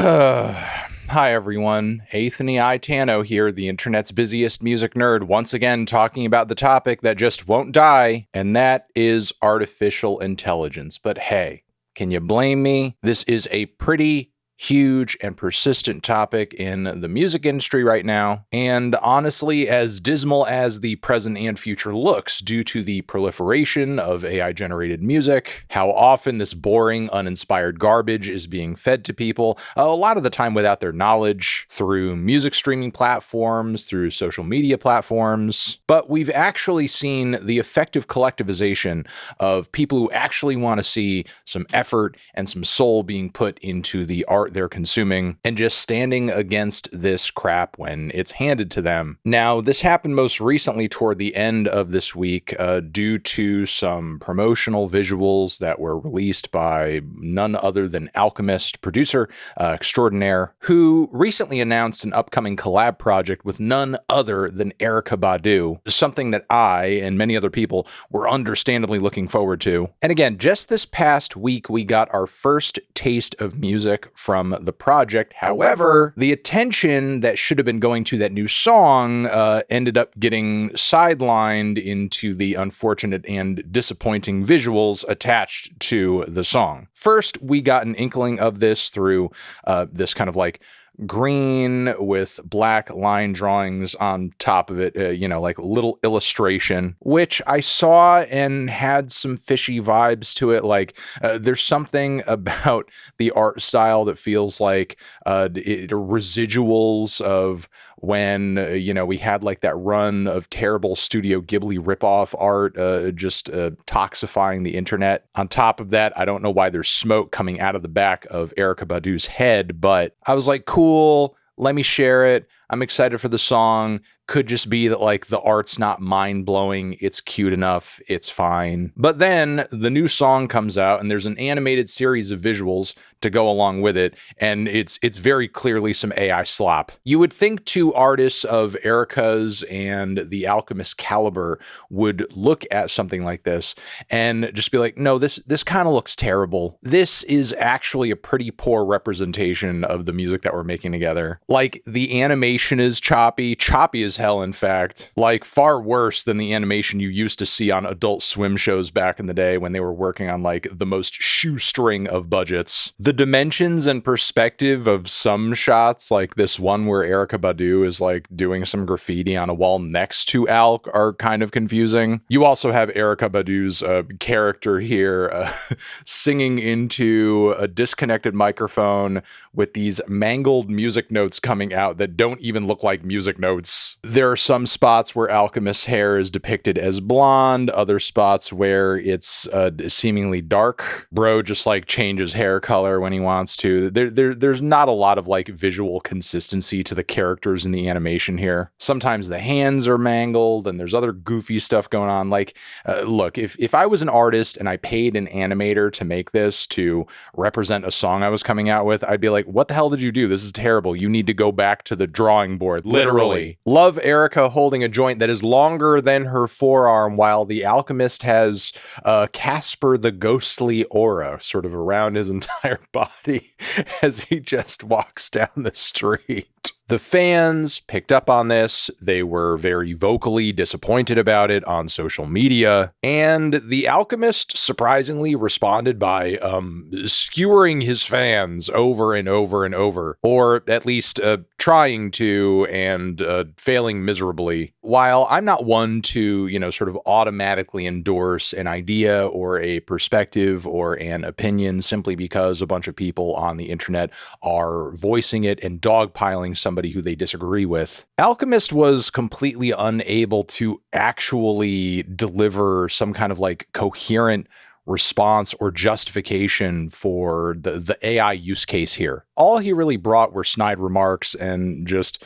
Hi everyone, Anthony Tano here, the internet's busiest music nerd, once again talking about the topic that just won't die, and that is artificial intelligence. But hey, can you blame me? This is a pretty huge and persistent topic in the music industry right now, and honestly, as dismal as the present and future looks due to the proliferation of AI-generated music, how often this boring, uninspired garbage is being fed to people, a lot of the time without their knowledge, through music streaming platforms, through social media platforms, but we've actually seen the effective collectivization of people who actually want to see some effort and some soul being put into the art they're consuming and just standing against this crap when it's handed to them. Now, this happened most recently toward the end of this week due to some promotional visuals that were released by none other than Alchemist, producer extraordinaire, who recently announced an upcoming collab project with none other than Erykah Badu, something that I and many other people were understandably looking forward to. And again, just this past week, we got our first taste of music from the project. However, the attention that should have been going to that new song ended up getting sidelined into the unfortunate and disappointing visuals attached to the song. First, we got an inkling of this through this kind of like green with black line drawings on top of it, like little illustration, which I saw and had some fishy vibes to it. Like there's something about the art style that feels like residuals of when, we had like that run of terrible Studio Ghibli ripoff art, just toxifying the internet. On top of that, I don't know why there's smoke coming out of the back of Erykah Badu's head, but I was like, cool, let me share it. I'm excited for the song. Could just be that like the art's not mind-blowing, it's cute enough, it's fine. But then the new song comes out and there's an animated series of visuals to go along with it, and it's very clearly some AI slop. You would think two artists of Erykah's and the Alchemist caliber would look at something like this and just be like, no, this kind of looks terrible. This is actually a pretty poor representation of the music that we're making together. Like, the animation is choppy as hell, in fact. Like, far worse than the animation you used to see on Adult Swim shows back in the day when they were working on like the most shoestring of budgets. The dimensions and perspective of some shots, like this one where Erykah Badu is like doing some graffiti on a wall next to Alk, are kind of confusing. You also have Erykah Badu's character here singing into a disconnected microphone with these mangled music notes coming out that don't even look like music notes. There are some spots where Alchemist's hair is depicted as blonde, other spots where it's seemingly dark. Bro just like changes hair color when he wants to. There's not a lot of like visual consistency to the characters in the animation here. Sometimes the hands are mangled and there's other goofy stuff going on. Like, look, if I was an artist and I paid an animator to make this to represent a song I was coming out with, I'd be like, what the hell did you do? This is terrible. You need to go back to the drawing board. Literally. Love Erykah holding a joint that is longer than her forearm, while the Alchemist has Casper the ghostly aura sort of around his entire body as he just walks down the street. The fans picked up on this. They were very vocally disappointed about it on social media, and the Alchemist surprisingly responded by skewering his fans over and over and over, or at least trying to and failing miserably. While I'm not one to, sort of automatically endorse an idea or a perspective or an opinion simply because a bunch of people on the internet are voicing it and dogpiling somebody who they disagree with, Alchemist was completely unable to actually deliver some kind of like coherent response or justification for the AI use case here. All he really brought were snide remarks and just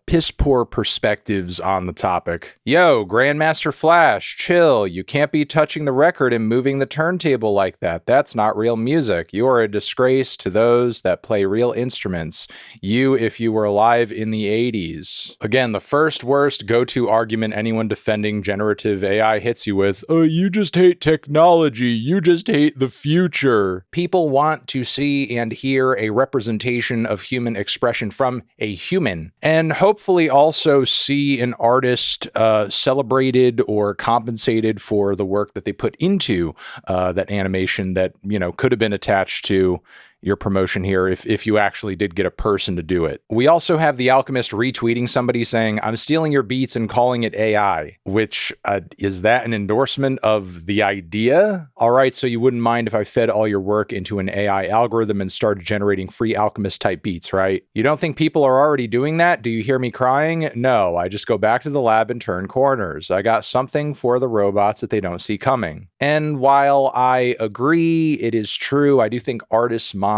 piss poor perspectives on the topic. Yo, Grandmaster Flash, chill. You can't be touching the record and moving the turntable like that. That's not real music. You are a disgrace to those that play real instruments. You, if you were alive in the 80s. Again, the first worst go-to argument anyone defending generative AI hits you with, you just hate technology. You just hate the future. People want to see and hear a representation representation of human expression from a human, and hopefully also see an artist celebrated or compensated for the work that they put into that animation that, you know, could have been attached to your promotion here if you actually did get a person to do it. We also have The Alchemist retweeting somebody saying, "I'm stealing your beats and calling it AI," which is that an endorsement of the idea? All right, so you wouldn't mind if I fed all your work into an AI algorithm and started generating free Alchemist type beats, right? You don't think people are already doing that? Do you hear me crying? No, I just go back to the lab and turn corners. I got something for the robots that they don't see coming. And while I agree it is true, I do think artists' minds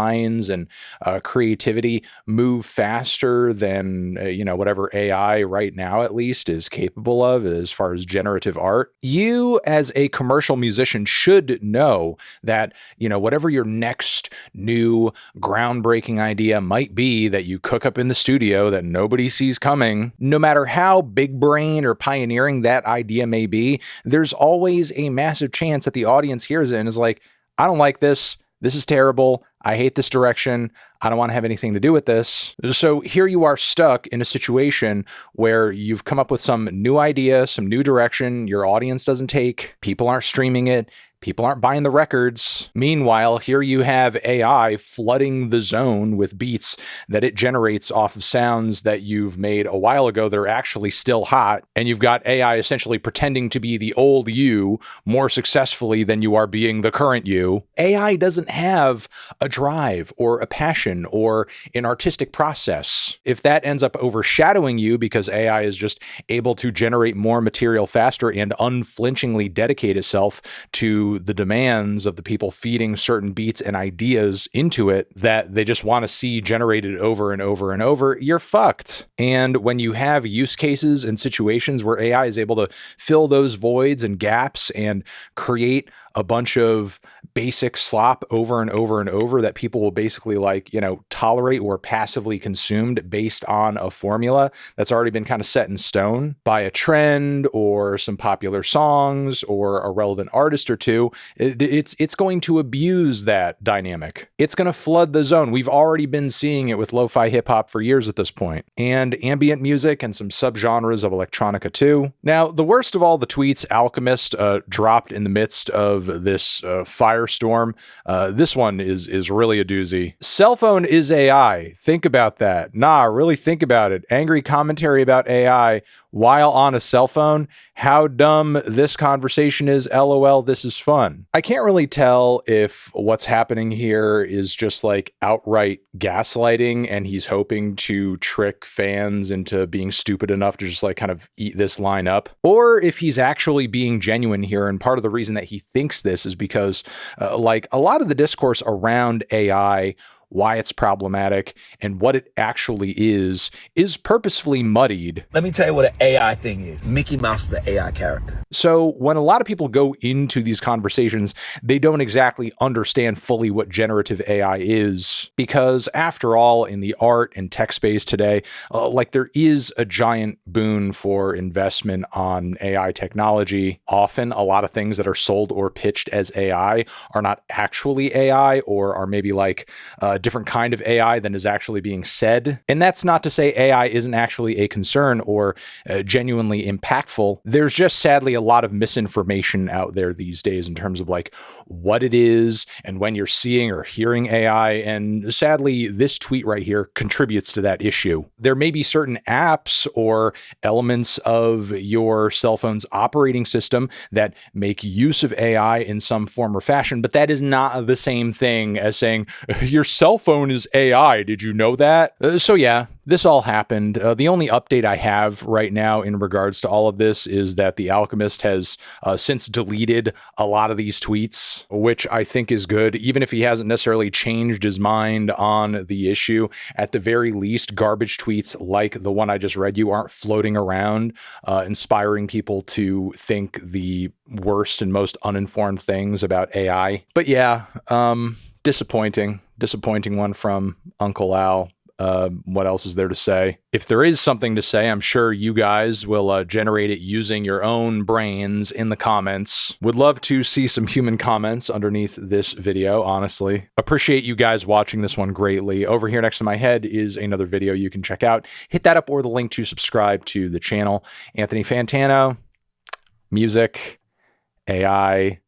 and creativity move faster than, whatever AI right now at least is capable of as far as generative art. You as a commercial musician should know that, whatever your next new groundbreaking idea might be that you cook up in the studio that nobody sees coming, no matter how big brain or pioneering that idea may be, there's always a massive chance that the audience hears it and is like, I don't like this. This is terrible. I hate this direction. I don't want to have anything to do with this. So here you are stuck in a situation where you've come up with some new idea, some new direction your audience doesn't take. People aren't streaming it. People aren't buying the records. Meanwhile, here you have AI flooding the zone with beats that it generates off of sounds that you've made a while ago. They're actually still hot. And you've got AI essentially pretending to be the old you more successfully than you are being the current you. AI doesn't have a drive or a passion or an artistic process. If that ends up overshadowing you because AI is just able to generate more material faster and unflinchingly dedicate itself to the demands of the people feeding certain beats and ideas into it that they just want to see generated over and over and over, you're fucked. And when you have use cases and situations where AI is able to fill those voids and gaps and create a bunch of basic slop over and over and over that people will basically tolerate or passively consumed based on a formula that's already been kind of set in stone by a trend or some popular songs or a relevant artist or two, it's going to abuse that dynamic. It's going to flood the zone. We've already been seeing it with lo-fi hip hop for years at this point, and ambient music and some subgenres of electronica too. Now, the worst of all the tweets Alchemist dropped in the midst of this firestorm. This one is really a doozy. Cell phone is AI. Think about that. Really think about it. Angry commentary about AI while on a cell phone. How dumb this conversation is. LOL, this is fun. I can't really tell if what's happening here is just like outright gaslighting and he's hoping to trick fans into being stupid enough to just kind of eat this line up, or if he's actually being genuine here. And part of the reason that he thinks this is because a lot of the discourse around AI, why it's problematic, and what it actually is purposefully muddied. Let me tell you what an AI thing is. Mickey Mouse is an AI character. So when a lot of people go into these conversations, they don't exactly understand fully what generative AI is, because after all, in the art and tech space today, there is a giant boon for investment on AI technology. Often a lot of things that are sold or pitched as AI are not actually AI, or are maybe different kind of AI than is actually being said. And that's not to say AI isn't actually a concern or genuinely impactful. There's just sadly a lot of misinformation out there these days in terms of what it is and when you're seeing or hearing AI. And sadly, this tweet right here contributes to that issue. There may be certain apps or elements of your cell phone's operating system that make use of AI in some form or fashion, but that is not the same thing as saying your cell phone is AI. Did you know that? So yeah, this all happened. The only update I have right now in regards to all of this is that The Alchemist has since deleted a lot of these tweets, which I think is good. Even if he hasn't necessarily changed his mind on the issue, at the very least, garbage tweets like the one I just read you aren't floating around, inspiring people to think the worst and most uninformed things about AI. But yeah, disappointing one from Uncle Al. What else is there to say? If there is something to say, I'm sure you guys will generate it using your own brains in the comments. Would love to see some human comments underneath this video, honestly. Appreciate you guys watching this one greatly. Over here next to my head is another video you can check out. Hit that up or the link to subscribe to the channel. Anthony Fantano, music, AI,